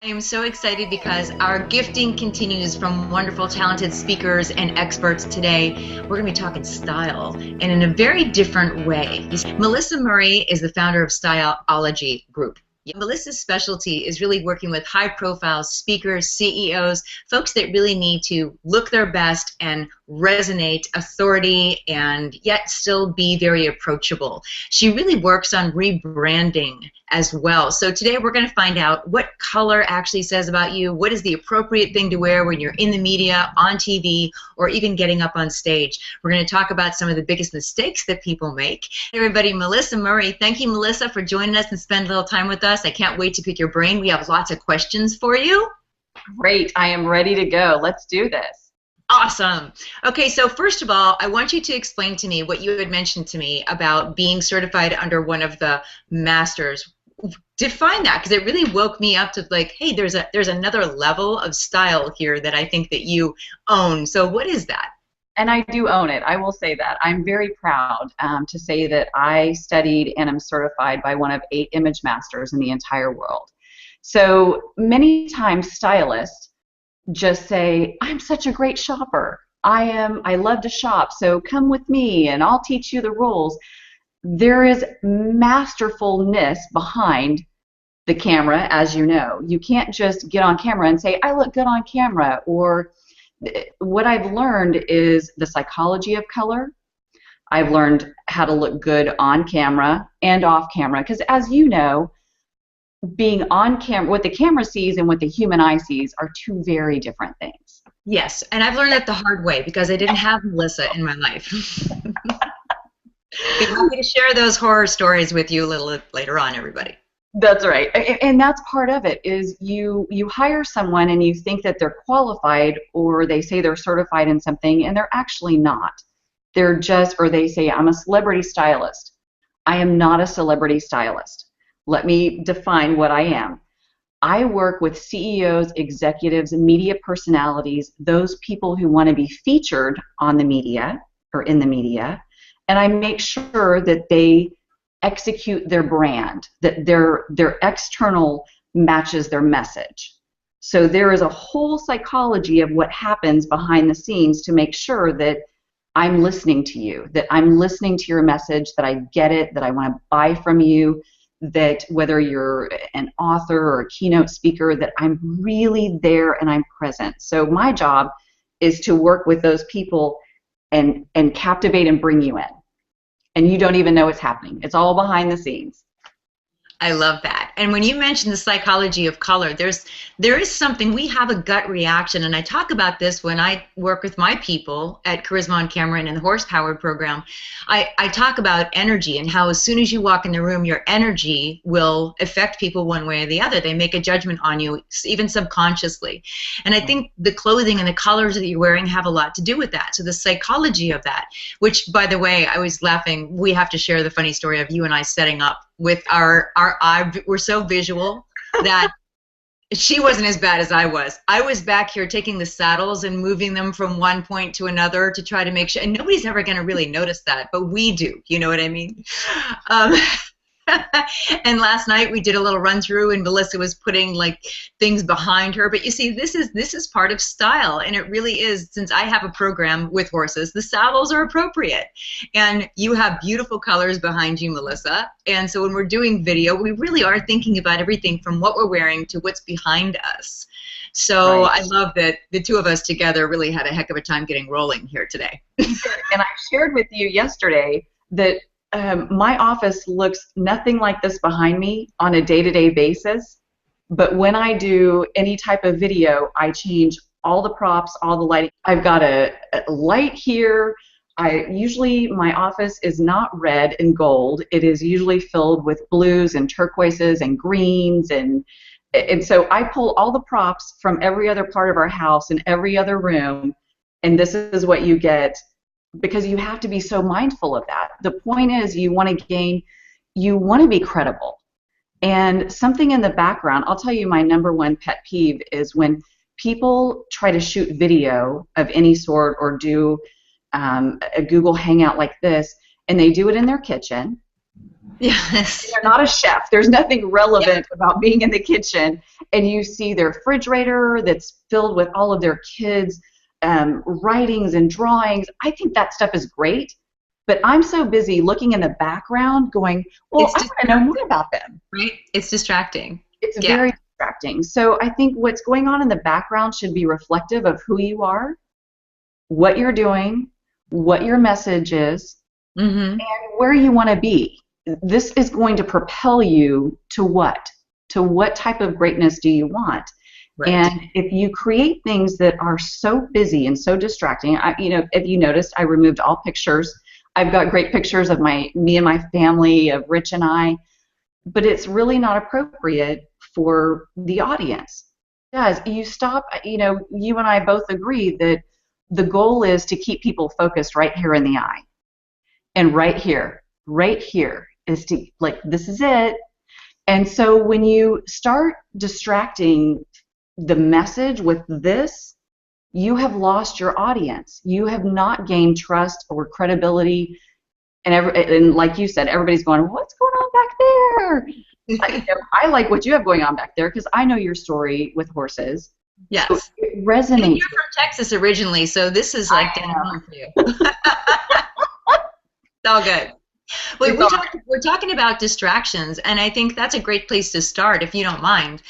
I am so excited because our gifting continues from wonderful, talented speakers and experts today. We're going to be talking style, and in a very different way. Melissa Murray is the founder of Styleology Group. Melissa's specialty is really working with high-profile speakers, CEOs, folks that really need to look their best and resonate authority and yet still be very approachable. She really works on rebranding as well. So today we're going to find out what color actually says about you, what is the appropriate thing to wear when you're in the media, on TV, or even getting up on stage. We're going to talk about some of the biggest mistakes that people make. Hey everybody, Melissa Murray. Thank you, Melissa, for joining us and spending a little time with us. I can't wait to pick your brain. We have lots of questions for you. Great. I am ready to go. Let's do this. Awesome. Okay, so first of all, I want you to explain to me what you had mentioned to me about being certified under one of the masters. Define that, because it really woke me up to like, hey, there's another level of style here that I think that you own. So what is that? And I do own it. I will say that. I'm very proud to say that I studied and am certified by one of 8 image masters in the entire world. So many times stylists just say, I'm such a great shopper. I love to shop, so come with me and I'll teach you the rules. There is masterfulness behind the camera, as you know. You can't just get on camera and say, I look good on camera. Or what I've learned is the psychology of color. I've learned how to look good on camera and off camera, because as you know, being on camera, what the camera sees and what the human eye sees are 2 very different things. Yes, and I've learned that the hard way because I didn't have Melissa in my life. Be happy to share those horror stories with you a little later on, everybody. That's right, and that's part of it. Is you hire someone and you think that they're qualified, or they say they're certified in something, and they're actually not. They're just, or they say, I'm a celebrity stylist. I am not a celebrity stylist. Let me define what I am. I work with CEOs, executives, media personalities, those people who want to be featured on the media or in the media, and I make sure that they execute their brand, that their external matches their message. So there is a whole psychology of what happens behind the scenes to make sure that I'm listening to you, that I'm listening to your message, that I get it, that I want to buy from you, that whether you're an author or a keynote speaker, that I'm really there and I'm present. So my job is to work with those people and captivate and bring you in. And you don't even know what's happening. It's all behind the scenes. I love that. And when you mention the psychology of color, there is something, we have a gut reaction, and I talk about this when I work with my people at Charisma on Camera and in the Horsepower program. I talk about energy and how as soon as you walk in the room, your energy will affect people one way or the other. They make a judgment on you, even subconsciously. And I think the clothing and the colors that you're wearing have a lot to do with that. So the psychology of that, which, by the way, I was laughing, we have to share the funny story of you and I setting up with our eye. We're so visual that she wasn't as bad as I was. I was back here taking the saddles and moving them from one point to another to try to make sure, and nobody's ever going to really notice that, but we do, you know what I mean? And last night we did a little run through and Melissa was putting like things behind her, but you see, this is part of style, and it really is. Since I have a program with horses, the saddles are appropriate, and you have beautiful colors behind you, Melissa, and so when we're doing video, we really are thinking about everything from what we're wearing to what's behind us. So right. I love that the 2 of us together really had a heck of a time getting rolling here today. And I shared with you yesterday that my office looks nothing like this behind me on a day-to-day basis, but when I do any type of video, I change all the props, all the lighting. I've got a light here. Usually my office is not red and gold. It is usually filled with blues and turquoises and greens, and so I pull all the props from every other part of our house and every other room, and this is what you get, because you have to be so mindful of that. The point is, you want to be credible. And something in the background, I'll tell you, my #1 pet peeve is when people try to shoot video of any sort or do a Google Hangout like this, and they do it in their kitchen, Yes. They're not a chef. There's nothing Yeah. relevant about being in the kitchen. And you see their refrigerator that's filled with all of their kids' writings and drawings. I think that stuff is great. But I'm so busy looking in the background going, well, It's I want to know more distracting, about them. right? It's distracting. It's Yeah. very distracting. So I think what's going on in the background should be reflective of who you are, what you're doing, what your message is, Mm-hmm. and where you want to be. This is going to propel you to what? To what type of greatness do you want? Right. And if you create things that are so busy and so distracting, if you noticed, I removed all pictures. I've got great pictures of me and my family, of Rich and I, but it's really not appropriate for the audience. Because you stop, you and I both agree that the goal is to keep people focused right here in the eye. And right here is to, like, this is it. And so when you start distracting the message with this, you have lost your audience. You have not gained trust or credibility. And like you said, everybody's going, what's going on back there? I like what you have going on back there because I know your story with horses. So Yes. it And resonates. you're from Texas originally, so this is like down home for you. It's all good. We're talking about distractions, and I think that's a great place to start, if you don't mind.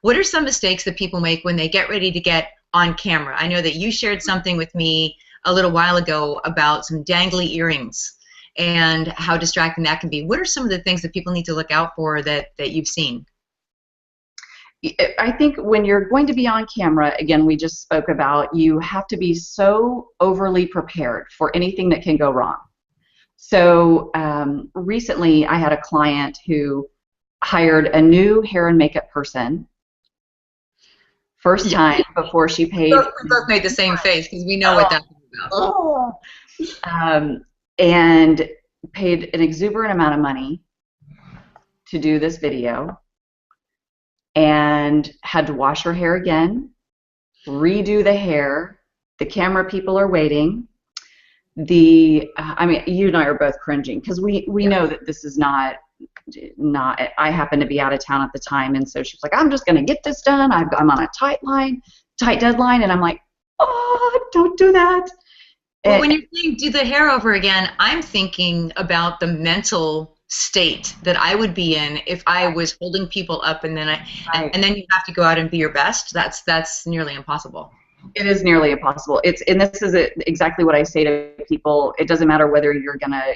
What are some mistakes that people make when they get ready to get on camera? I know that you shared something with me a little while ago about some dangly earrings and how distracting that can be. What are some of the things that people need to look out for that you've seen? I think when you're going to be on camera, again, we just spoke about, you have to be so overly prepared for anything that can go wrong. So recently I had a client who hired a new hair and makeup person, first time before she paid. We both made the same face because we know what that's about. And paid an exuberant amount of money to do this video and had to wash her hair again, redo the hair. The camera people are waiting. I mean, you and I are both cringing because we know that this is not. I happened to be out of town at the time, and so she was like, "I'm just going to get this done. I'm on a tight deadline," and I'm like, "Oh, don't do that." Well, when you're saying do the hair over again, I'm thinking about the mental state that I would be in if I was holding people up, and then and then you have to go out and be your best. That's nearly impossible. It is nearly impossible. And this is exactly what I say to people. It doesn't matter whether you're gonna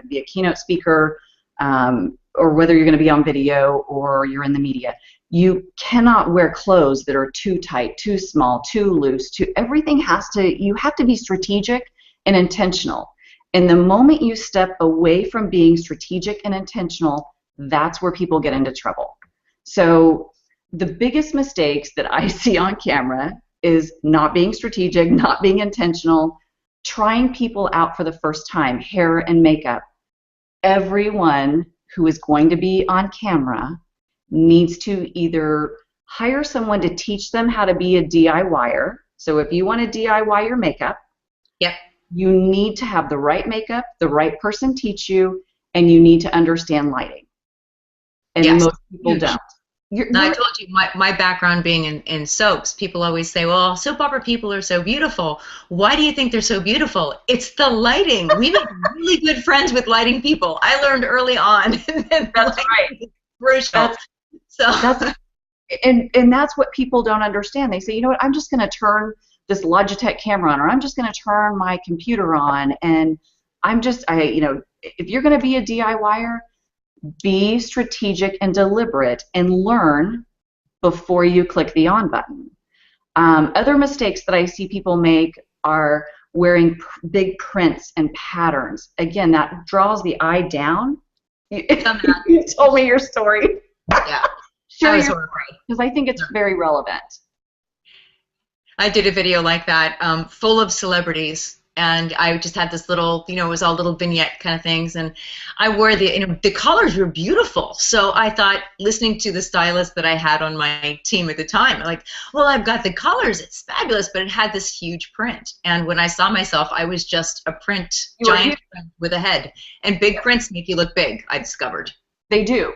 be a keynote speaker, or whether you're gonna be on video or you're in the media. You cannot wear clothes that are too tight, too small, too loose. You have to be strategic and intentional. And the moment you step away from being strategic and intentional, that's where people get into trouble. So the biggest mistakes that I see on camera is not being strategic, not being intentional, trying people out for the first time, hair and makeup. Everyone who is going to be on camera needs to either hire someone to teach them how to be a DIYer. So if you want to DIY your makeup, you need to have the right makeup, the right person teach you, and you need to understand lighting. And most people don't. I told you my background being in soaps, people always say, well, soap opera people are so beautiful. Why do you think they're so beautiful? It's the lighting. We make really good friends with lighting people. I learned early on. That's right. Crucial. And that's what people don't understand. They say, you know what, I'm just going to turn this Logitech camera on, or I'm just going to turn my computer on, and if you're going to be a DIYer, be strategic and deliberate and learn before you click the on button. Other mistakes that I see people make are wearing big prints and patterns. Again, that draws the eye down. You told me your story. Yeah. Share your story, because I think it's very relevant. I did a video like that, full of celebrities, and I just had this little, it was all little vignette kind of things, and I wore the colors were beautiful. So I thought, listening to the stylist that I had on my team at the time, like, well, I've got the colors, it's fabulous, but it had this huge print. And when I saw myself, I was just a giant print with a head. And big prints make you look big, I discovered. They do.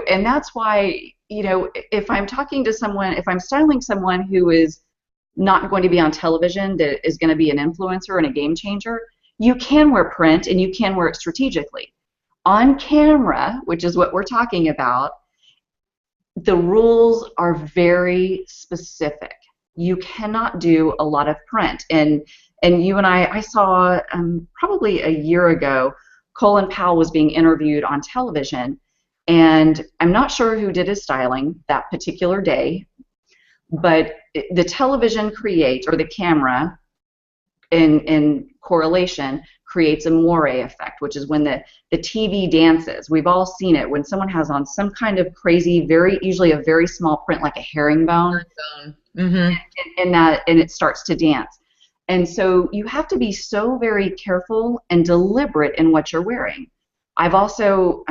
And that's why, if I'm talking to someone, if I'm styling someone who is not going to be on television, that is going to be an influencer and a game changer, you can wear print and you can wear it strategically. On camera, which is what we're talking about, the rules are very specific. You cannot do a lot of print. And you and I saw probably a year ago, Colin Powell was being interviewed on television, and I'm not sure who did his styling that particular day, but the television creates, or the camera in correlation, creates a moire effect, which is when the TV dances. We've all seen it when someone has on some kind of crazy, usually a very small print, like a herringbone, and it starts to dance. And so you have to be so very careful and deliberate in what you're wearing. I've also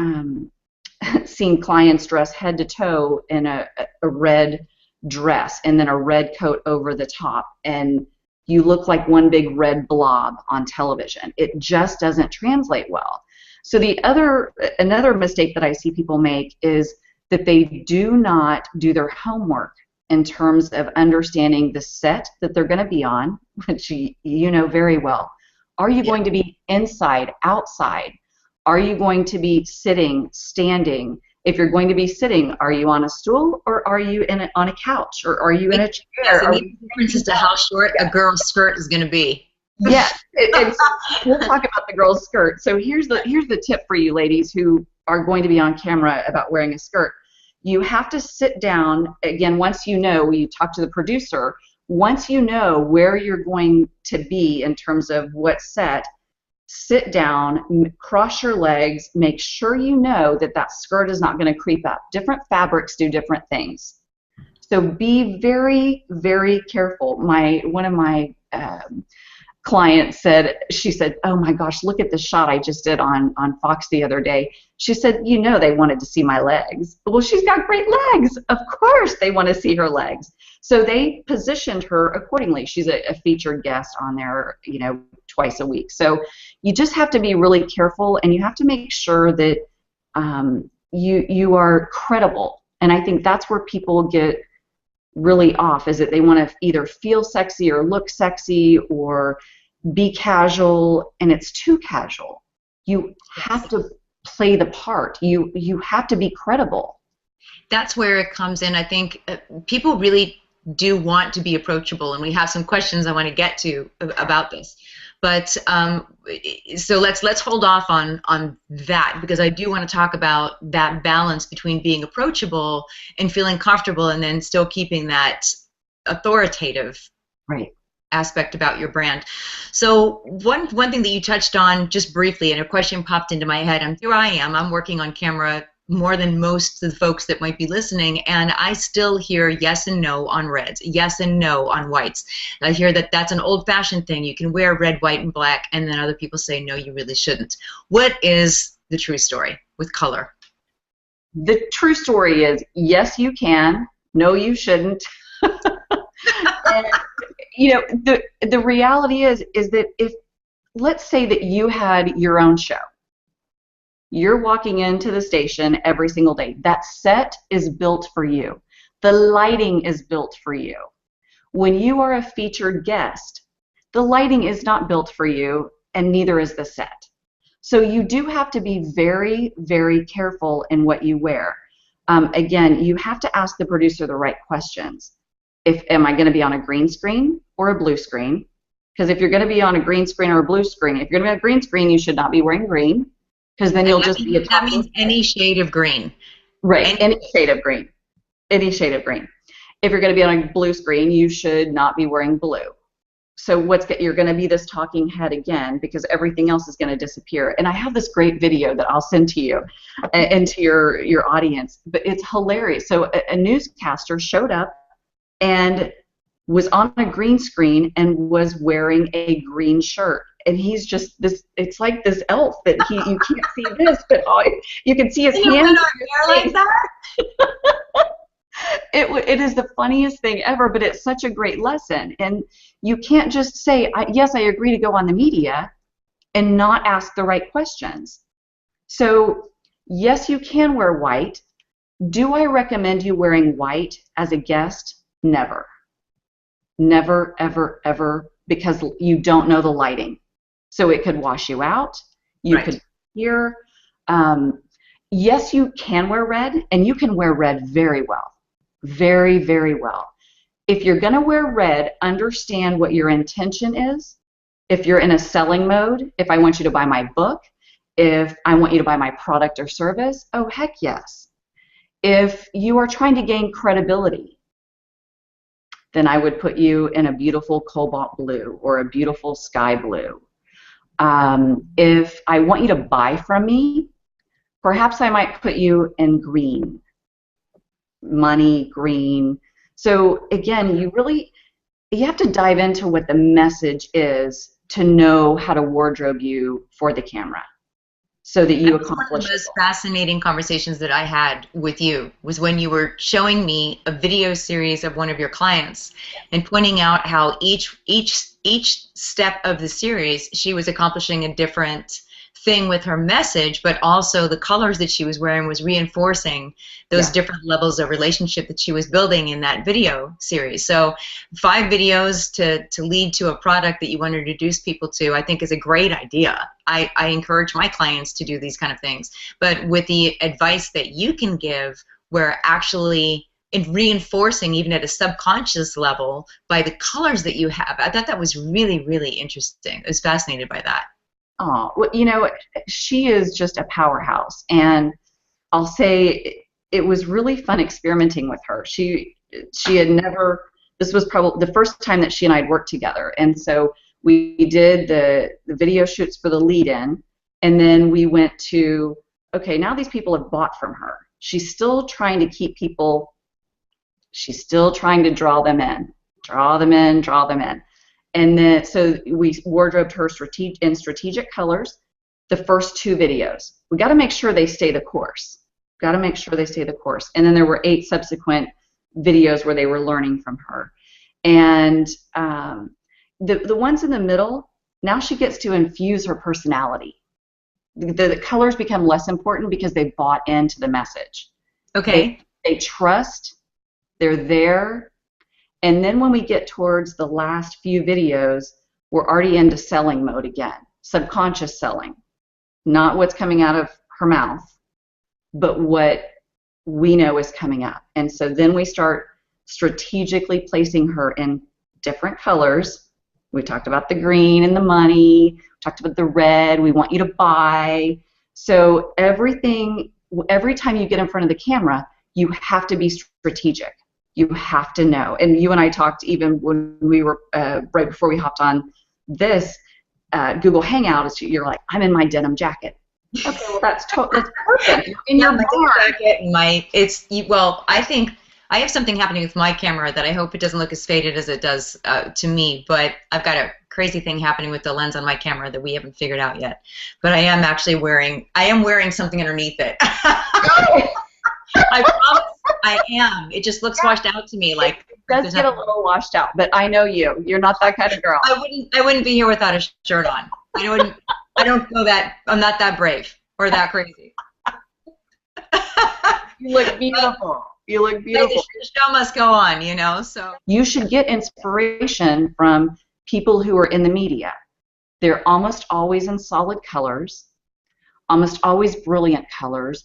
seen clients dress head to toe in a red dress and then a red coat over the top, and you look like one big red blob on television. It just doesn't translate well. So another mistake that I see people make is that they do not do their homework in terms of understanding the set that they're going to be on, which you know very well. Are you going to be inside, outside? Are you going to be sitting, standing? If you're going to be sitting, are you on a stool, or are you on a couch, or are you in a chair? Yes, and the difference as to how short a girl's skirt is going to be. Yes, we'll talk about the girl's skirt. So here's the tip for you ladies who are going to be on camera about wearing a skirt. You have to sit down, again, once you talk to the producer, once you know where you're going to be in terms of what set, sit down, cross your legs, make sure you know that skirt is not going to creep up. Different fabrics do different things. So be very, very careful. One of my clients said, oh my gosh, look at the shot I just did on Fox the other day. She said, they wanted to see my legs. Well, she's got great legs. Of course they want to see her legs. So they positioned her accordingly. She's a featured guest on there, twice a week. So you just have to be really careful, and you have to make sure that you are credible. And I think that's where people get really off, is that they want to either feel sexy or look sexy or be casual, and it's too casual. You have to play the part. You have to be credible. That's where it comes in. I think people really do want to be approachable, and we have some questions I want to get to about this. But so let's hold off on that, because I do want to talk about that balance between being approachable and feeling comfortable, and then still keeping that authoritative aspect about your brand. So one thing that you touched on just briefly, and a question popped into my head, and here I am, I'm working on camera more than most of the folks that might be listening, and I still hear yes and no on reds, yes and no on whites. I hear that that's an old-fashioned thing. You can wear red, white, and black, and then other people say, no, you really shouldn't. What is the true story with color? The true story is, yes, you can. No, you shouldn't. And, the reality is that if, let's say that you had your own show, you're walking into the station every single day. That set is built for you. The lighting is built for you. When you are a featured guest, the lighting is not built for you, and neither is the set. So you do have to be very, very careful in what you wear. Again, you have to ask the producer the right questions. Am I going to be on a green screen or a blue screen? Because if you're going to be on a green screen or a blue screen, if you're going to be on a green screen, you should not be wearing green. Because then you'll just be a that means any shade of green. Right, any shade of green. Any shade of green. If you're going to be on a blue screen, you should not be wearing blue. So you're going to be this talking head again, because everything else is going to disappear. And I have this great video that I'll send to you and to your audience, but it's hilarious. So a newscaster showed up, and was on a green screen and was wearing a green shirt. And he's just this, it's like this elf that you can't see this, but you can see his and hands. Like that? It is the funniest thing ever, but it's such a great lesson. And you can't just say, yes, I agree to go on the media, and not ask the right questions. So, yes, you can wear white. Do I recommend you wearing white as a guest? Never. Never, ever, ever, because you don't know the lighting. So it could wash you out. You right. could hear. Yes, you can wear red, and you can wear red very well. Very, very well. If you're going to wear red, understand what your intention is. If you're in a selling mode, if I want you to buy my book, if I want you to buy my product or service, oh, heck yes. If you are trying to gain credibility, then I would put you in a beautiful cobalt blue or a beautiful sky blue. If I want you to buy from me, perhaps I might put you in green, money, green. So again, you have to dive into what the message is to know how to wardrobe you for the camera, so that you accomplish. One of the most fascinating conversations that I had with you was when you were showing me a video series of one of your clients and pointing out how each step of the series she was accomplishing a different thing with her message, but also the colors that she was wearing was reinforcing those different levels of relationship that she was building in that video series. So 5 videos to lead to a product that you want to introduce people to, I think is a great idea. I encourage my clients to do these kind of things. But with the advice that you can give, where actually in reinforcing even at a subconscious level by the colors that you have, I thought that was really, really interesting. I was fascinated by that. Oh, well, you know, she is just a powerhouse, and I'll say it was really fun experimenting with her. She had never, this was probably the first time that she and I had worked together, and so we did the video shoots for the lead-in, and then we went to, okay, now these people have bought from her. She's still trying to keep people, she's still trying to draw them in, draw them in, draw them in. And then, so we wardrobed her in strategic colors the first 2 videos. We got to make sure they stay the course. Got to make sure they stay the course. And then there were 8 subsequent videos where they were learning from her. And the ones in the middle, now she gets to infuse her personality. The colors become less important because they bought into the message. Okay. They trust. They're there. And then when we get towards the last few videos, we're already into selling mode again, subconscious selling, not what's coming out of her mouth, but what we know is coming up. And so then we start strategically placing her in different colors. We talked about the green and the money, we talked about the red, we want you to buy. So every time you get in front of the camera, you have to be strategic. You have to know. And you and I talked even when we were, right before we hopped on this Google Hangout, you're like, I'm in my denim jacket. Okay, well that's perfect. You're in your my denim jacket, well, I think I have something happening with my camera that I hope it doesn't look as faded as it does to me, but I've got a crazy thing happening with the lens on my camera that we haven't figured out yet. But I am wearing something underneath it. I promise I am. It just looks washed out to me. Like it does get a little washed out, but I know you. You're not that kind of girl. I wouldn't be here without a shirt on. I don't know that. I'm not that brave or that crazy. You look beautiful. You look beautiful. The show must go on, you know. So you should get inspiration from people who are in the media. They're almost always in solid colors, almost always brilliant colors,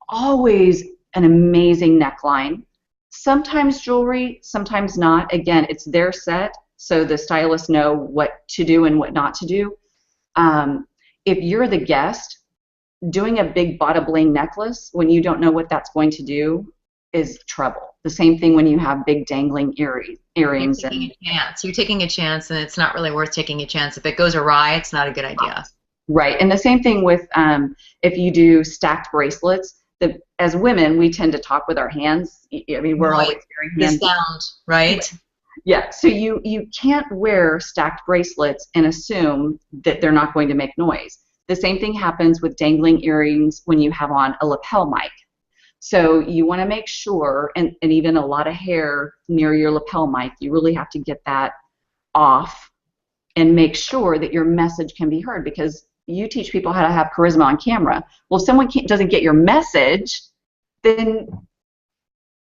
always an amazing neckline, sometimes jewelry, sometimes not. Again, it's their set, so the stylists know what to do and what not to do. If you're the guest, doing a big bada bling necklace when you don't know what that's going to do is trouble. The same thing when you have big dangling earrings. You're taking a chance, and it's not really worth taking a chance. If it goes awry, it's not a good idea. Right, and the same thing with if you do stacked bracelets. As women, we tend to talk with our hands. I mean, we're always wearing hands. The sound, right? Yeah, so you can't wear stacked bracelets and assume that they're not going to make noise. The same thing happens with dangling earrings when you have on a lapel mic. So you want to make sure, and even a lot of hair near your lapel mic, you really have to get that off and make sure that your message can be heard, because you teach people how to have charisma on camera. Well, if someone doesn't get your message, then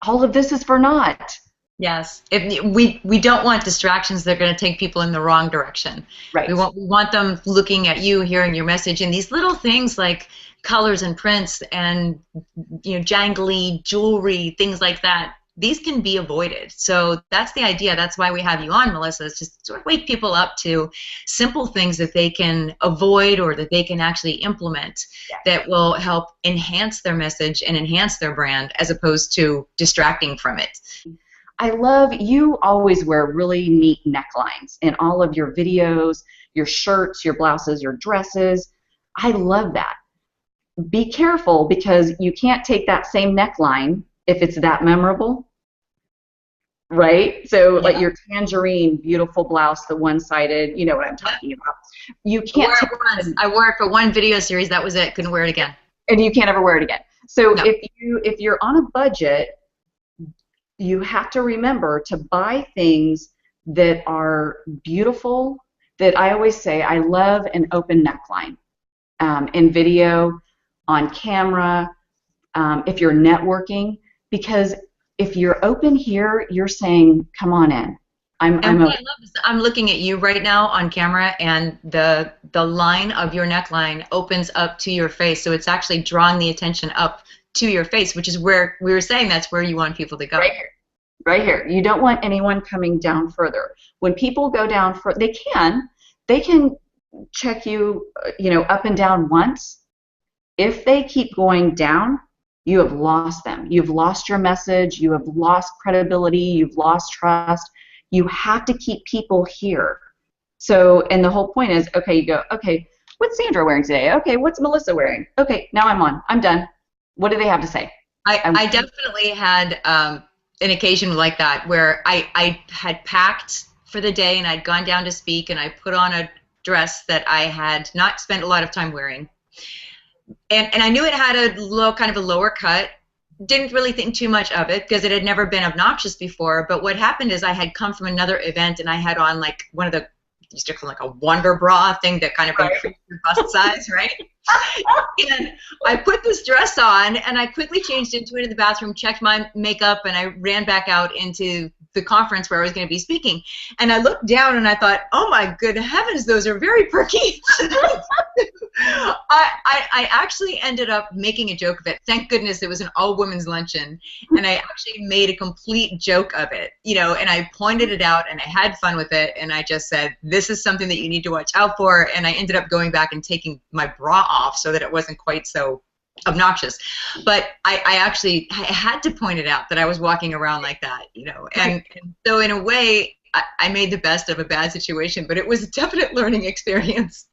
all of this is for naught. Yes, if we don't want distractions that are going to take people in the wrong direction. Right. We want them looking at you, hearing your message, and these little things like colors and prints and jangly jewelry, things like that. These can be avoided. So that's the idea. That's why we have you on, Melissa, is just sort of wake people up to simple things that they can avoid or that they can actually implement that will help enhance their message and enhance their brand as opposed to distracting from it. I love, you always wear really neat necklines in all of your videos, your shirts, your blouses, your dresses. I love that. Be careful, because you can't take that same neckline if it's that memorable, right? So like your tangerine, beautiful blouse, the one-sided, you know what I'm talking about. You can't take it. I wore it for one video series, that was it. Couldn't wear it again. And you can't ever wear it again. So if you're on a budget, you have to remember to buy things that are beautiful. That I always say, I love an open neckline in video, on camera, if you're networking, because if you're open here, you're saying, come on in. I love this. I'm looking at you right now on camera, and the line of your neckline opens up to your face, so it's actually drawing the attention up to your face, which is where we were saying that's where you want people to go. Right here. Right here. You don't want anyone coming down further. When people go down further, they can check you, up and down once. If they keep going down, you have lost them. You've lost your message. You have lost credibility. You've lost trust. You have to keep people here. So, and the whole point is, okay, you go, okay, what's Sandra wearing today? Okay, what's Melissa wearing? Okay, now I'm on. I'm done. What do they have to say? I definitely had an occasion like that where I had packed for the day and I'd gone down to speak, and I put on a dress that I had not spent a lot of time wearing. And I knew it had a kind of a lower cut. Didn't really think too much of it because it had never been obnoxious before. But what happened is I had come from another event and I had on like one of the, used to call like a wonder bra thing that kind of increased your bust size, right? And I put this dress on and I quickly changed into it in the bathroom, checked my makeup, and I ran back out into the conference where I was going to be speaking. And I looked down and I thought, oh my good heavens, those are very perky. I actually ended up making a joke of it. Thank goodness it was an all-women's luncheon, and I actually made a complete joke of it, and I pointed it out and I had fun with it, and I just said, this is something that you need to watch out for, and I ended up going back and taking my bra off so that it wasn't quite so obnoxious. But I had to point it out that I was walking around like that, and so in a way I made the best of a bad situation, but it was a definite learning experience.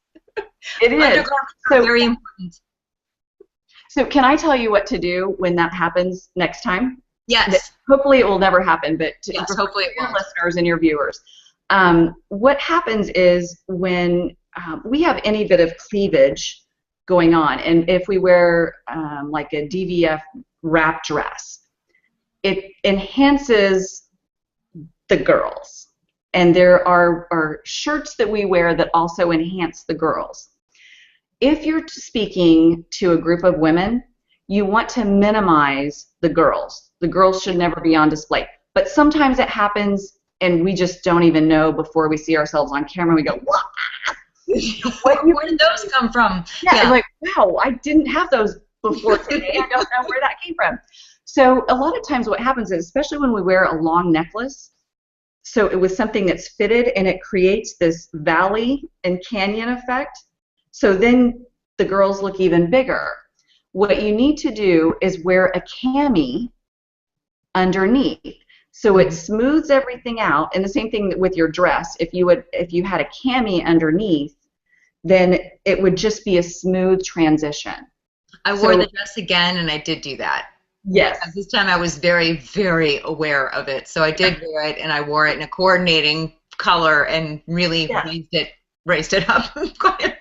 It is. So very important. So can I tell you what to do when that happens next time? Yes. Hopefully it will never happen, but hopefully your listeners and your viewers. What happens is when we have any bit of cleavage going on, and if we wear like a DVF wrap dress, it enhances the girls. And there are shirts that we wear that also enhance the girls. If you're speaking to a group of women, you want to minimize the girls. The girls should never be on display. But sometimes it happens and we just don't even know before we see ourselves on camera. We go, what? Where did those come from? Yeah, like, wow, I didn't have those before today. I don't know where that came from. So a lot of times what happens is, especially when we wear a long necklace, so it was something that's fitted and it creates this valley and canyon effect. So then the girls look even bigger. What you need to do is wear a cami underneath. So it smooths everything out. And the same thing with your dress. If you had a cami underneath, then it would just be a smooth transition. I wore the dress again and I did do that. Yes. This time I was very, very aware of it. So I did wear it, and I wore it in a coordinating color and really Yes. raised it up. Right.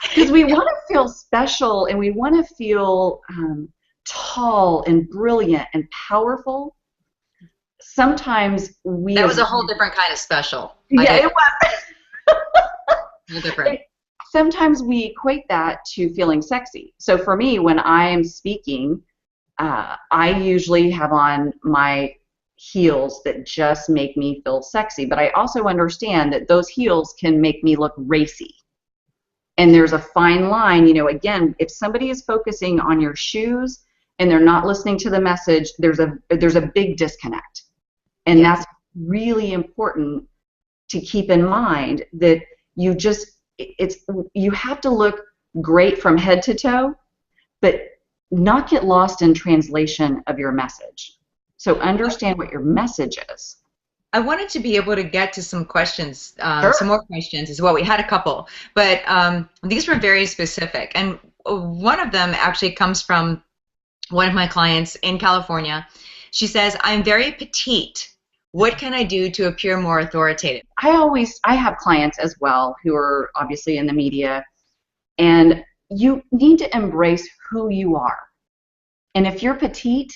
Because we want to feel special, and we want to feel tall and brilliant and powerful. Sometimes we That was a whole different kind of special. Yeah, it was. A whole different. Sometimes we equate that to feeling sexy. So for me, when I am speaking, I usually have on my heels that just make me feel sexy. But I also understand that those heels can make me look racy. And there's a fine line, again, if somebody is focusing on your shoes and they're not listening to the message, there's a big disconnect. And that's really important to keep in mind, that you have to look great from head to toe, but not get lost in translation of your message. So understand what your message is. I wanted to be able to get to some questions, Sure. some more questions as well. We had a couple, but these were very specific. And one of them actually comes from one of my clients in California. She says, I'm very petite. What can I do to appear more authoritative? I have clients as well who are obviously in the media, and you need to embrace who you are. And if you're petite,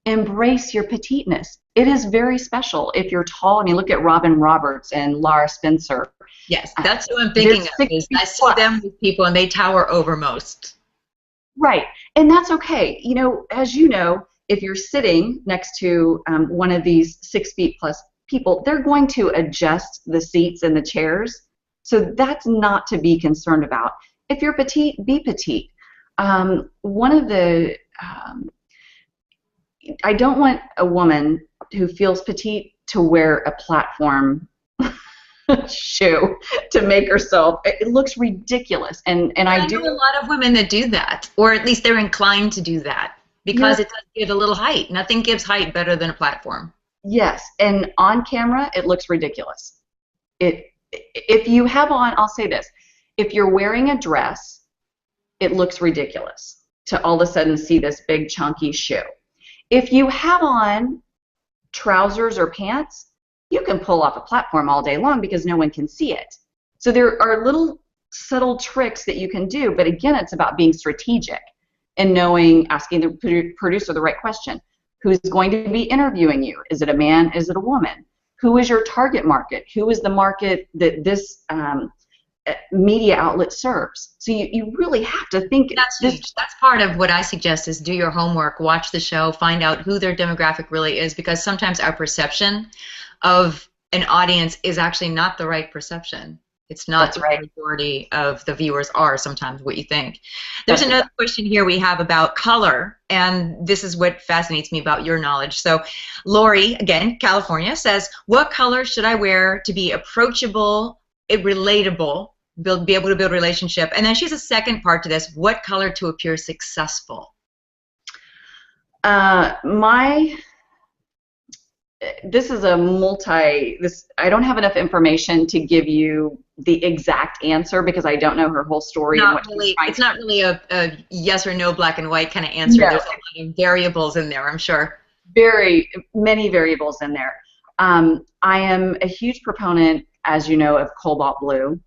embrace your petiteness. It is very special. If you're tall, I mean, look at Robin Roberts and Lara Spencer. Yes, that's who I'm thinking of. I see them with people, and they tower over most. Right, and that's okay. As you know, if you're sitting next to one of these 6 feet plus people, they're going to adjust the seats and the chairs. So that's not to be concerned about. If you're petite, be petite. I don't want a woman who feels petite to wear a platform shoe to make herself. It looks ridiculous, and I do know a lot of women that do that, or at least they're inclined to do that, because it does give a little height. Nothing gives height better than a platform. Yes, and on camera it looks ridiculous. If you have on, I'll say this, if you're wearing a dress, it looks ridiculous to all of a sudden see this big chunky shoe. If you have on trousers or pants, you can pull off a platform all day long because no one can see it. So there are little subtle tricks that you can do, but again, it's about being strategic and asking the producer the right question. Who's going to be interviewing you? Is it a man? Is it a woman? Who is your target market? Who is the market that this media outlet serves? So you really have to think. That's part of what I suggest, is do your homework, watch the show, find out who their demographic really is, because sometimes our perception of an audience is actually not the right perception. It's not the majority of the viewers are sometimes what you think. There's another question here we have about color, and this is what fascinates me about your knowledge. So Lori, again, California, says, what color should I wear to be approachable, relatable, be able to build a relationship? And then she's a second part to this, what color to appear successful? This is I don't have enough information to give you the exact answer because I don't know her whole story. It's not really a yes or no, black and white kind of answer. No. There's a lot of variables in there, I'm sure. Very many variables in there. I am a huge proponent, as you know, of cobalt blue.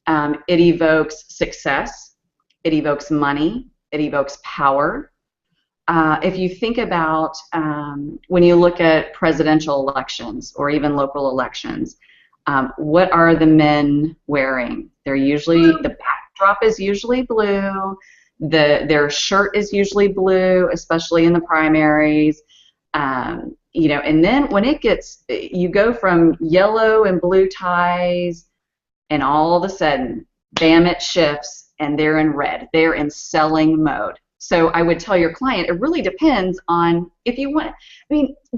It evokes success. It evokes money. It evokes power. If you think about when you look at presidential elections or even local elections, what are the men wearing? They're usually, the backdrop is usually blue. Their shirt is usually blue, especially in the primaries. And then when you go from yellow and blue ties, and all of a sudden, bam, it shifts, and they're in red. They're in selling mode. So I would tell your client, it really depends on if you want.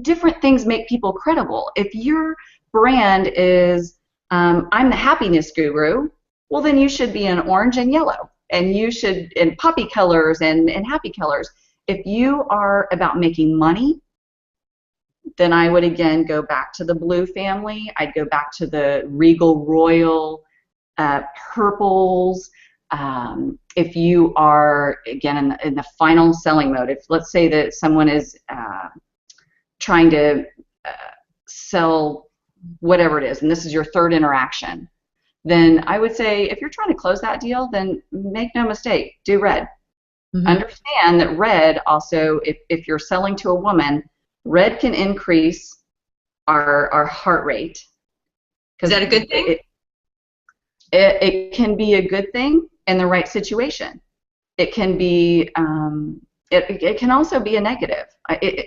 Different things make people credible. If your brand is, I'm the happiness guru, well, then you should be in orange and yellow, and you should in poppy colors and happy colors. If you are about making money, then I would again go back to the blue family. I'd go back to the regal royal purples. If you are, again, in the final selling mode, if let's say that someone is trying to sell whatever it is, and this is your third interaction, then I would say if you're trying to close that deal, then make no mistake, do red. Mm-hmm. Understand that red also, if you're selling to a woman, red can increase our heart rate. Is that a good thing? It can be a good thing in the right situation. It can be, it can also be a negative.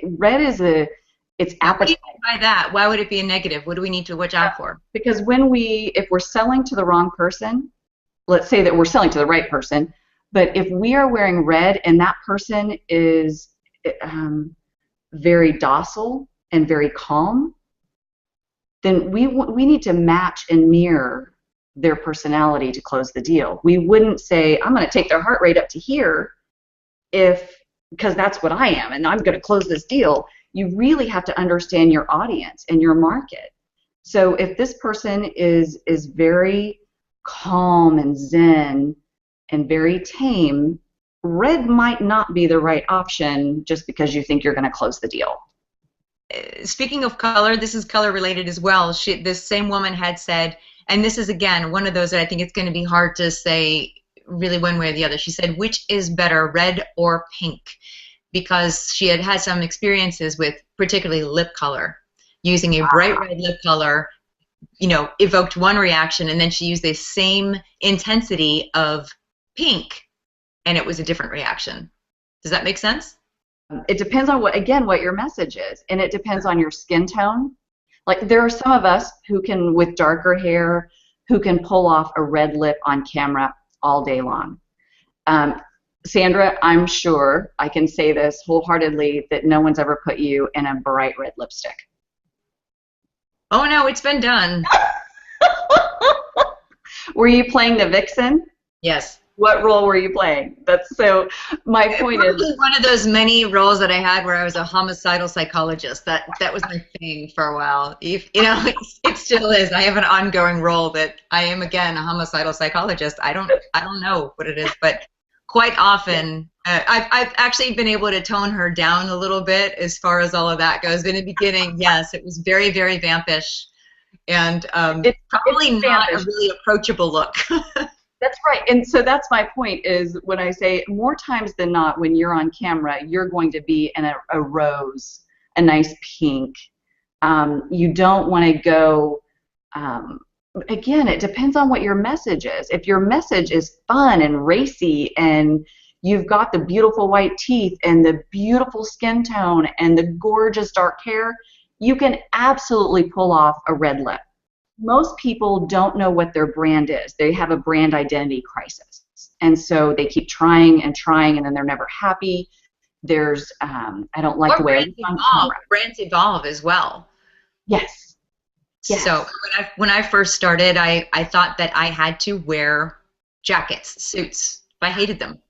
Red is it's appetite. What do you mean by that? Why would it be a negative? What do we need to watch out for? Because if we're selling to the wrong person, let's say that we're selling to the right person, but if we are wearing red and that person is very docile and very calm, then we need to match and mirror their personality to close the deal. We wouldn't say, I'm going to take their heart rate up to here because that's what I am and I'm going to close this deal. You really have to understand your audience and your market. So if this person is very calm and zen and very tame, red might not be the right option just because you think you're going to close the deal. Speaking of color, this is color related as well. This same woman had said, and this is again one of those that I think it's going to be hard to say really one way or the other. She said, which is better, red or pink? Because she had some experiences with particularly lip color. Using a bright red lip color, evoked one reaction, and then she used the same intensity of pink, and it was a different reaction. Does that make sense? It depends on what your message is, and it depends on your skin tone. Like there are some of us who can, with darker hair, who can pull off a red lip on camera all day long. Sandra, I'm sure I can say this wholeheartedly that no one's ever put you in a bright red lipstick. Oh no, it's been done. Were you playing the vixen? Yes. What role were you playing? My point is one of those many roles that I had where I was a homicidal psychologist. That was my thing for a while. It still is. I have an ongoing role that I am again a homicidal psychologist. I don't know what it is, but quite often I've actually been able to tone her down a little bit as far as all of that goes. In the beginning, yes, it was very, very vampish, and it's probably not a really approachable look. That's right, and so that's my point is when I say more times than not when you're on camera, you're going to be in a rose, a nice pink. You don't want to go, again, it depends on what your message is. If your message is fun and racy and you've got the beautiful white teeth and the beautiful skin tone and the gorgeous dark hair, you can absolutely pull off a red lip. Most people don't know what their brand is. They have a brand identity crisis. And so they keep trying and trying, and then they're never happy. There's, I don't like the way I look on camera. Brands evolve as well. Yes. Yes. So when I first started, I thought that I had to wear jackets, suits. I hated them.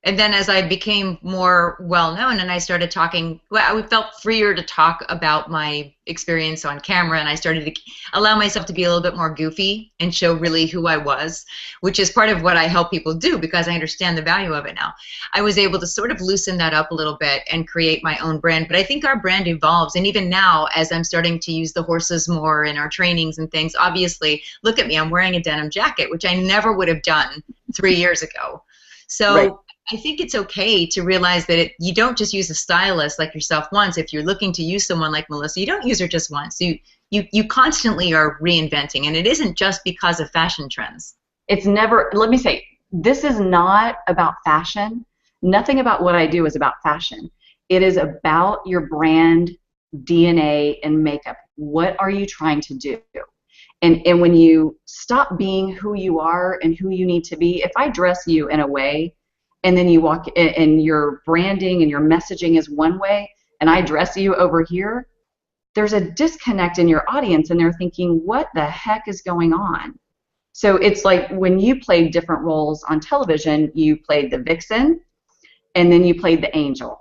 And then as I became more well-known and I started talking, I felt freer to talk about my experience on camera, and I started to allow myself to be a little bit more goofy and show really who I was, which is part of what I help people do because I understand the value of it now. I was able to sort of loosen that up a little bit and create my own brand, but I think our brand evolves, and even now as I'm starting to use the horses more in our trainings and things, obviously, look at me, I'm wearing a denim jacket, which I never would have done 3 years ago. So. Right. I think it's okay to realize that you don't just use a stylist like yourself once. If you're looking to use someone like Melissa, you don't use her just once. You constantly are reinventing, and it isn't just because of fashion trends. It's never, let me say, this is not about fashion. Nothing about what I do is about fashion. It is about your brand, DNA, and makeup. What are you trying to do? And when you stop being who you are and who you need to be, if I dress you in a way, and then you walk and your branding and your messaging is one way, and I dress you over here, there's a disconnect in your audience, and they're thinking, what the heck is going on? So it's like when you played different roles on television, you played the vixen, and then you played the angel.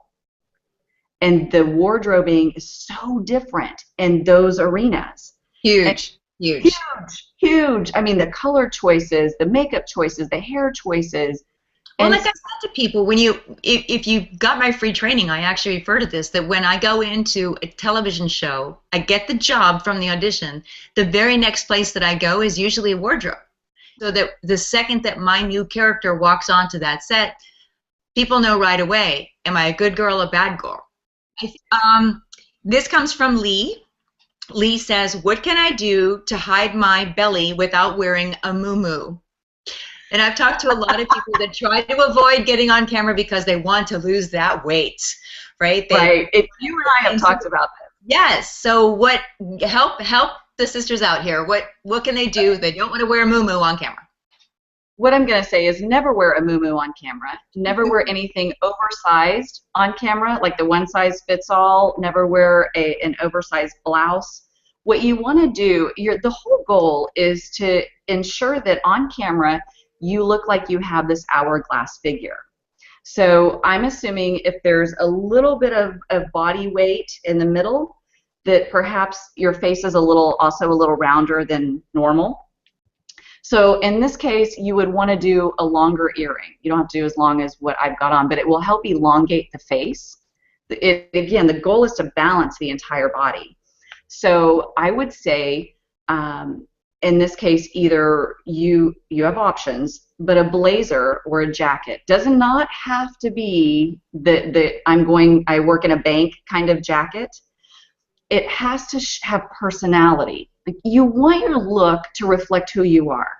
And the wardrobing is so different in those arenas. Huge. Huge. Huge, huge. I mean, the color choices, the makeup choices, the hair choices. Well, And like I said to people, when if you got my free training, I actually refer to this, that when I go into a television show, I get the job from the audition, the very next place that I go is usually a wardrobe. So that the second that my new character walks onto that set, people know right away, am I a good girl or bad girl? This comes from Lee. Lee says, what can I do to hide my belly without wearing a muumuu? And I've talked to a lot of people that try to avoid getting on camera because they want to lose that weight, right? right. You and I have talked about this. Yes. So what? Help the sisters out here. What can they do? They don't want to wear a muumuu on camera. What I'm going to say is never wear a muumuu on camera. Never wear anything oversized on camera, like the one size fits all. Never wear an oversized blouse. What you want to do, the whole goal is to ensure that on camera you look like you have this hourglass figure. So I'm assuming if there's a little bit of body weight in the middle, that perhaps your face is also a little rounder than normal. So in this case, you would want to do a longer earring. You don't have to do as long as what I've got on, but it will help elongate the face. Again, the goal is to balance the entire body. So I would say, in this case, either you have options, but a blazer or a jacket does not have to be I work in a bank kind of jacket. It has to have personality. Like, you want your look to reflect who you are.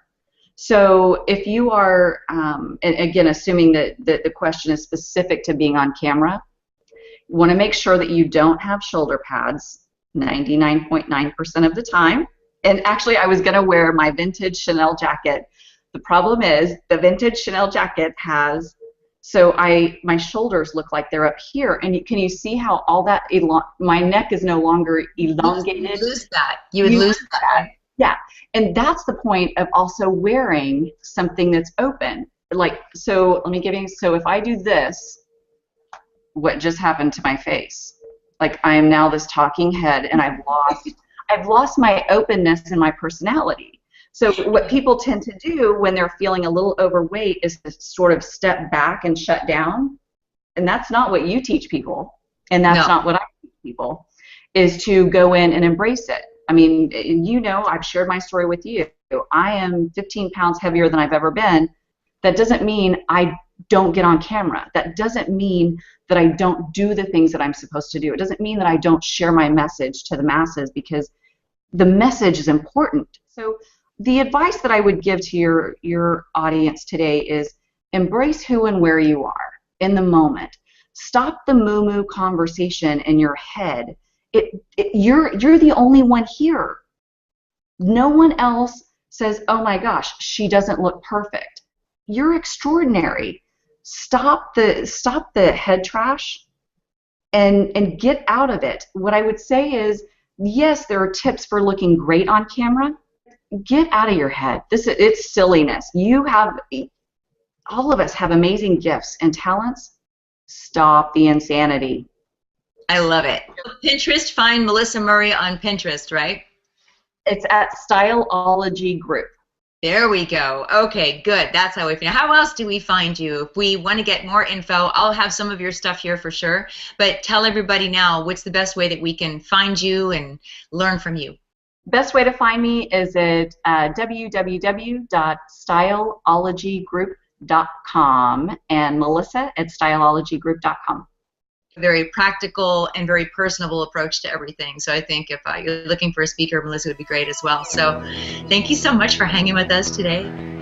So if you are, and again, assuming that the question is specific to being on camera, you want to make sure that you don't have shoulder pads 99.9% of the time. And actually, I was going to wear my vintage Chanel jacket. The problem is the vintage Chanel jacket has, my shoulders look like they're up here. And can you see how all that, my neck is no longer elongated? You would lose that. You would lose that. Yeah. And that's the point of also wearing something that's open. Like, so let me give you, so if I do this, what just happened to my face? Like, I am now this talking head, and I've lost my openness and my personality. So what people tend to do when they're feeling a little overweight is to sort of step back and shut down. And that's not what you teach people. And that's not what I teach people, is to go in and embrace it. I mean, I've shared my story with you. I am 15 pounds heavier than I've ever been. That doesn't mean I don't get on camera. That doesn't mean that I don't do the things that I'm supposed to do. It doesn't mean that I don't share my message to the masses, because the message is important. So the advice that I would give to your audience today is embrace who and where you are in the moment. Stop the muumuu conversation in your head. You're the only one here. No one else says, oh my gosh, she doesn't look perfect. You're extraordinary. Stop the head trash and get out of it. What I would say is, yes, there are tips for looking great on camera. Get out of your head. It's silliness. All of us have amazing gifts and talents. Stop the insanity. I love it. Pinterest, find Melissa Murray on Pinterest, right? It's at Styleology Group. There we go. Okay, good. That's how we find. How else do we find you? If we want to get more info, I'll have some of your stuff here for sure. But tell everybody now, what's the best way that we can find you and learn from you? Best way to find me is at www.styleologygroup.com and Melissa at styleologygroup.com. Very practical and very personable approach to everything. So I think if you're looking for a speaker, Melissa would be great as well. So thank you so much for hanging with us today.